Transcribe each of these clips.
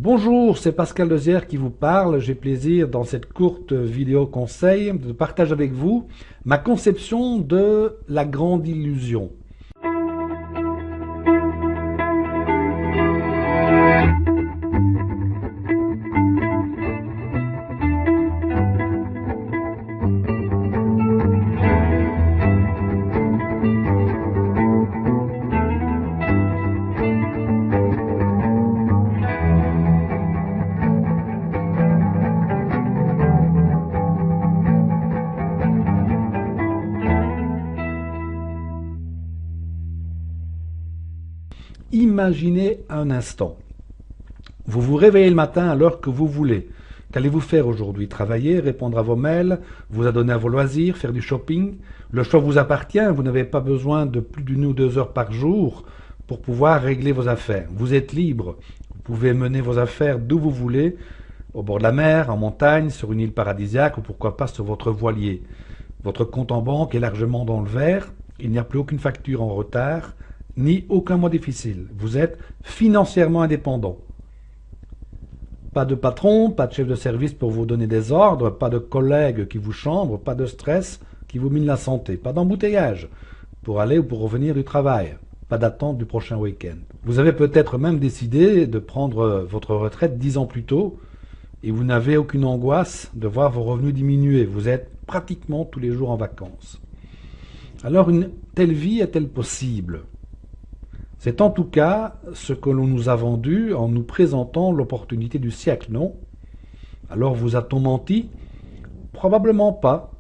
Bonjour, c'est Pascal Lezière qui vous parle. J'ai plaisir dans cette courte vidéo conseil de partager avec vous ma conception de la grande illusion. Imaginez un instant. Vous vous réveillez le matin à l'heure que vous voulez. Qu'allez-vous faire aujourd'hui? Travailler, répondre à vos mails, vous adonner à vos loisirs, faire du shopping? Le choix vous appartient, vous n'avez pas besoin de plus d'1 ou 2 heures par jour pour pouvoir régler vos affaires. Vous êtes libre, vous pouvez mener vos affaires d'où vous voulez, au bord de la mer, en montagne, sur une île paradisiaque ou pourquoi pas sur votre voilier. Votre compte en banque est largement dans le vert, il n'y a plus aucune facture en retard, ni aucun mois difficile. Vous êtes financièrement indépendant. Pas de patron, pas de chef de service pour vous donner des ordres, pas de collègues qui vous chambrent, pas de stress qui vous mine la santé, pas d'embouteillage pour aller ou pour revenir du travail, pas d'attente du prochain week-end. Vous avez peut-être même décidé de prendre votre retraite 10 ans plus tôt et vous n'avez aucune angoisse de voir vos revenus diminuer. Vous êtes pratiquement tous les jours en vacances. Alors une telle vie est-elle possible ? C'est en tout cas ce que l'on nous a vendu en nous présentant l'opportunité du siècle, non? Alors vous a-t-on menti? Probablement pas,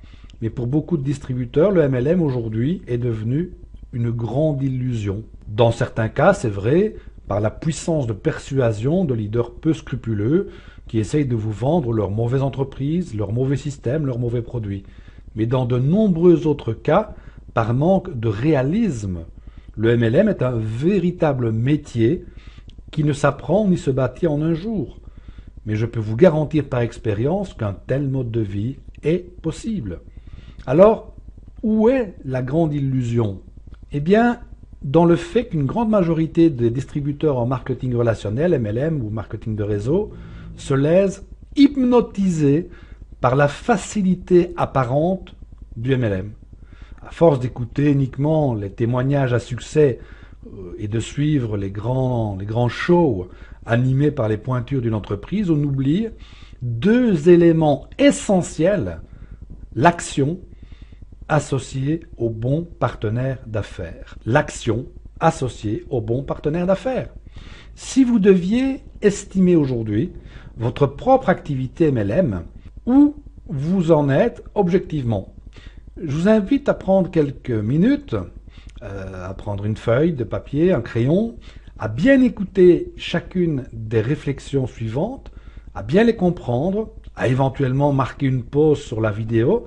mais pour beaucoup de distributeurs, le MLM aujourd'hui est devenu une grande illusion. Dans certains cas, c'est vrai, par la puissance de persuasion de leaders peu scrupuleux qui essayent de vous vendre leur mauvaise entreprise, leur mauvais système, leurs mauvais produits. Mais dans de nombreux autres cas, par manque de réalisme. Le MLM est un véritable métier qui ne s'apprend ni se bâtit en un jour. Mais je peux vous garantir par expérience qu'un tel mode de vie est possible. Alors, où est la grande illusion? Eh bien, dans le fait qu'une grande majorité des distributeurs en marketing relationnel, MLM ou marketing de réseau, se laissent hypnotiser par la facilité apparente du MLM. À force d'écouter uniquement les témoignages à succès et de suivre les grands shows animés par les pointures d'une entreprise, on oublie 2 éléments essentiels: l'action associée au bon partenaire d'affaires. L'action associée au bon partenaire d'affaires. Si vous deviez estimer aujourd'hui votre propre activité MLM, où vous en êtes objectivement? Je vous invite à prendre quelques minutes, à prendre une feuille de papier, un crayon, à bien écouter chacune des réflexions suivantes, à bien les comprendre, à éventuellement marquer une pause sur la vidéo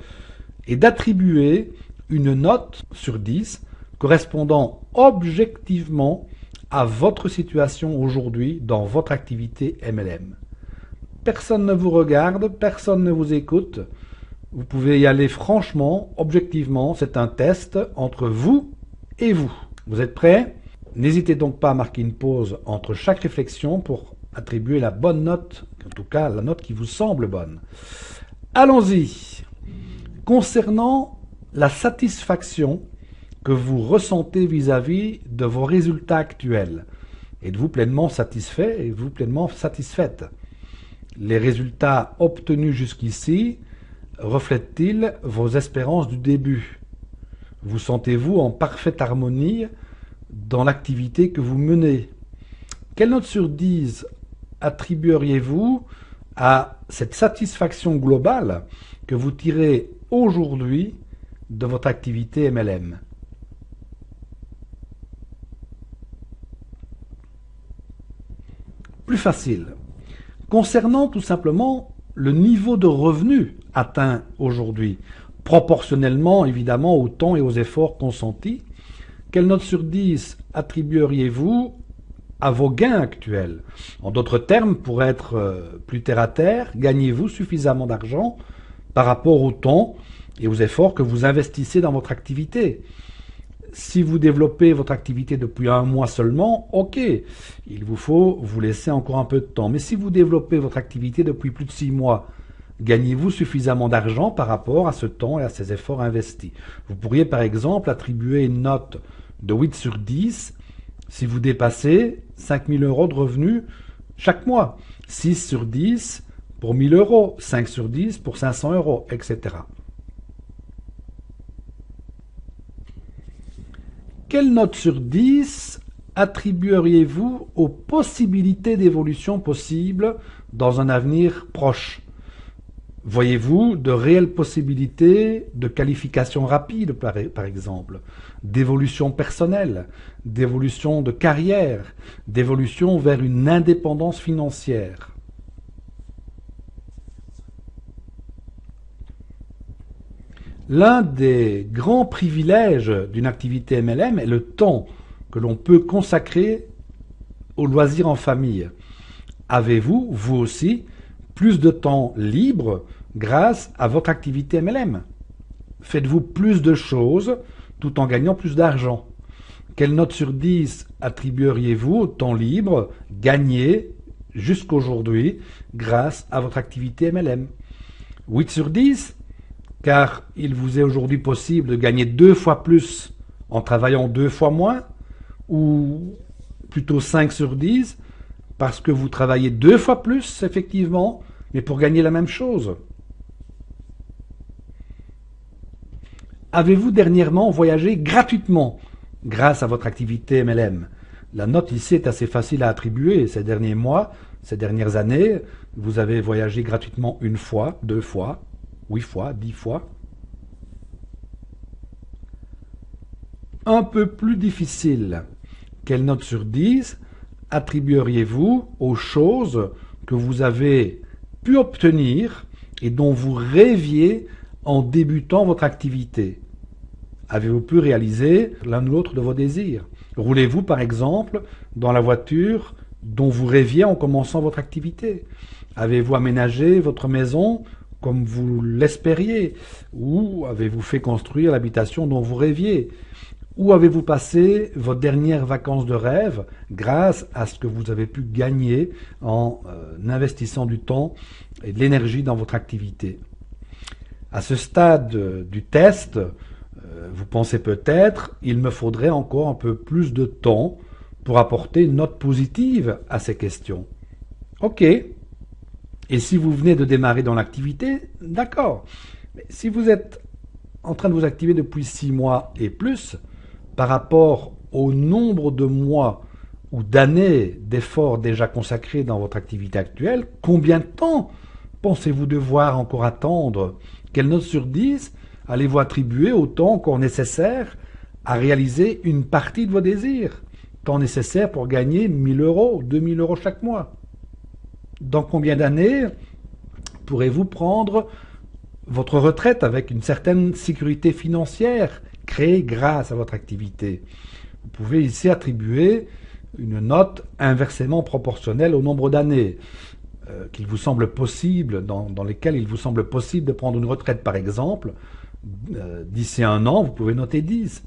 et d'attribuer une note sur 10 correspondant objectivement à votre situation aujourd'hui dans votre activité MLM. Personne ne vous regarde, personne ne vous écoute. Vous pouvez y aller franchement, objectivement, c'est un test entre vous et vous. Vous êtes prêts? N'hésitez donc pas à marquer une pause entre chaque réflexion pour attribuer la bonne note, en tout cas la note qui vous semble bonne. Allons-y. Concernant la satisfaction que vous ressentez vis-à-vis de vos résultats actuels, êtes-vous pleinement satisfait, êtes-vous pleinement satisfaite? Les résultats obtenus jusqu'ici reflètent-ils vos espérances du début? Vous sentez-vous en parfaite harmonie dans l'activité que vous menez? Quelle note sur 10 attribueriez-vous à cette satisfaction globale que vous tirez aujourd'hui de votre activité MLM? Plus facile. Concernant tout simplement le niveau de revenu atteint aujourd'hui, proportionnellement évidemment au temps et aux efforts consentis, quelle note sur 10 attribueriez-vous à vos gains actuels? En d'autres termes, pour être plus terre à terre, gagnez-vous suffisamment d'argent par rapport au temps et aux efforts que vous investissez dans votre activité? Si vous développez votre activité depuis un mois seulement, ok, il vous faut vous laisser encore un peu de temps. Mais si vous développez votre activité depuis plus de 6 mois, gagnez-vous suffisamment d'argent par rapport à ce temps et à ces efforts investis? Vous pourriez par exemple attribuer une note de 8 sur 10 si vous dépassez 5 000 euros de revenus chaque mois, 6 sur 10 pour 1 000 euros, 5 sur 10 pour 500 euros, etc. Quelle note sur 10 attribueriez-vous aux possibilités d'évolution possibles dans un avenir proche? Voyez-vous de réelles possibilités de qualification rapide, par exemple, d'évolution personnelle, d'évolution de carrière, d'évolution vers une indépendance financière? L'un des grands privilèges d'une activité MLM est le temps que l'on peut consacrer aux loisirs en famille. Avez-vous, vous aussi, plus de temps libre grâce à votre activité MLM? Faites-vous plus de choses tout en gagnant plus d'argent? Quelle note sur 10 attribueriez-vous au temps libre gagné jusqu'aujourd'hui grâce à votre activité MLM? 8 sur 10, car il vous est aujourd'hui possible de gagner 2 fois plus en travaillant 2 fois moins, ou plutôt 5 sur 10, parce que vous travaillez 2 fois plus, effectivement, mais pour gagner la même chose. Avez-vous dernièrement voyagé gratuitement grâce à votre activité MLM? La note ici est assez facile à attribuer. Ces derniers mois, ces dernières années, vous avez voyagé gratuitement 1 fois, 2 fois, 8 fois, 10 fois. Un peu plus difficile. Quelle note sur 10 attribueriez-vous aux choses que vous avez pu obtenir et dont vous rêviez en débutant votre activité? Avez-vous pu réaliser l'un ou l'autre de vos désirs? Roulez-vous par exemple dans la voiture dont vous rêviez en commençant votre activité? Avez-vous aménagé votre maison comme vous l'espériez? Ou avez-vous fait construire l'habitation dont vous rêviez? Où avez-vous passé vos dernières vacances de rêve grâce à ce que vous avez pu gagner en investissant du temps et de l'énergie dans votre activité? À ce stade du test, vous pensez peut-être, il me faudrait encore un peu plus de temps pour apporter une note positive à ces questions. Ok. Et si vous venez de démarrer dans l'activité, d'accord. Mais si vous êtes en train de vous activer depuis 6 mois et plus, par rapport au nombre de mois ou d'années d'efforts déjà consacrés dans votre activité actuelle, combien de temps pensez-vous devoir encore attendre? Quelle note sur 10 allez-vous attribuer au temps encore nécessaire à réaliser une partie de vos désirs? Temps nécessaire pour gagner 1 000 euros, 2 000 euros chaque mois. Dans combien d'années pourrez-vous prendre votre retraite avec une certaine sécurité financière créée grâce à votre activité? Vous pouvez ici attribuer une note inversement proportionnelle au nombre d'années qu'il vous semble possible, dans lesquelles il vous semble possible de prendre une retraite, par exemple. D'ici 1 an, vous pouvez noter 10.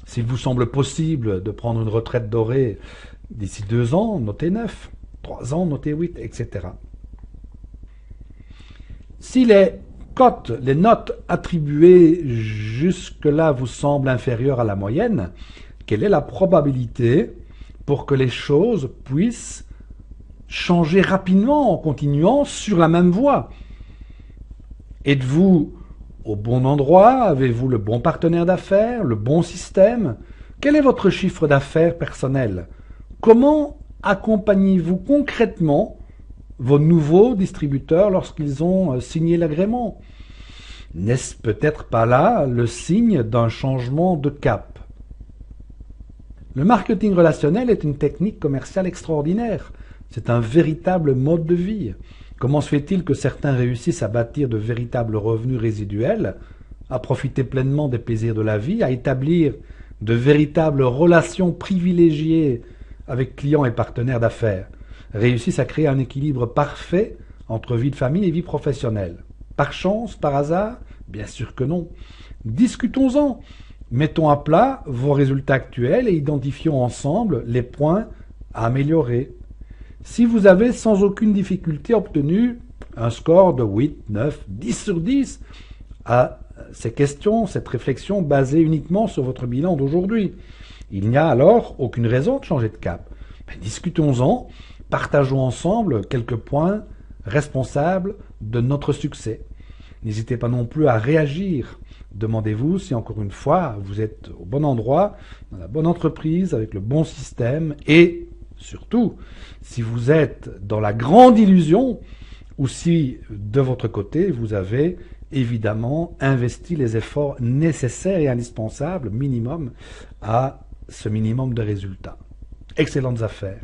S'il vous semble possible de prendre une retraite dorée d'ici 2 ans, notez 9. 3 ans, notez 8, etc. Si les cotes, les notes attribuées jusque-là vous semblent inférieures à la moyenne, quelle est la probabilité pour que les choses puissent changer rapidement en continuant sur la même voie? Êtes-vous au bon endroit? Avez-vous le bon partenaire d'affaires, le bon système? Quel est votre chiffre d'affaires personnel? Comment accompagnez-vous concrètement vos nouveaux distributeurs lorsqu'ils ont signé l'agrément? N'est-ce peut-être pas là le signe d'un changement de cap? Le marketing relationnel est une technique commerciale extraordinaire. C'est un véritable mode de vie. Comment se fait-il que certains réussissent à bâtir de véritables revenus résiduels, à profiter pleinement des plaisirs de la vie, à établir de véritables relations privilégiées avec clients et partenaires d'affaires, réussissent à créer un équilibre parfait entre vie de famille et vie professionnelle? Par chance, par hasard? Bien sûr que non. Discutons-en. Mettons à plat vos résultats actuels et identifions ensemble les points à améliorer. Si vous avez sans aucune difficulté obtenu un score de 8, 9, 10 sur 10 à ces questions, cette réflexion basée uniquement sur votre bilan d'aujourd'hui, il n'y a alors aucune raison de changer de cap. Discutons-en, partageons ensemble quelques points responsables de notre succès. N'hésitez pas non plus à réagir. Demandez-vous si encore une fois vous êtes au bon endroit, dans la bonne entreprise, avec le bon système et surtout si vous êtes dans la grande illusion ou si de votre côté vous avez évidemment investi les efforts nécessaires et indispensables minimum à ce minimum de résultats. Excellentes affaires.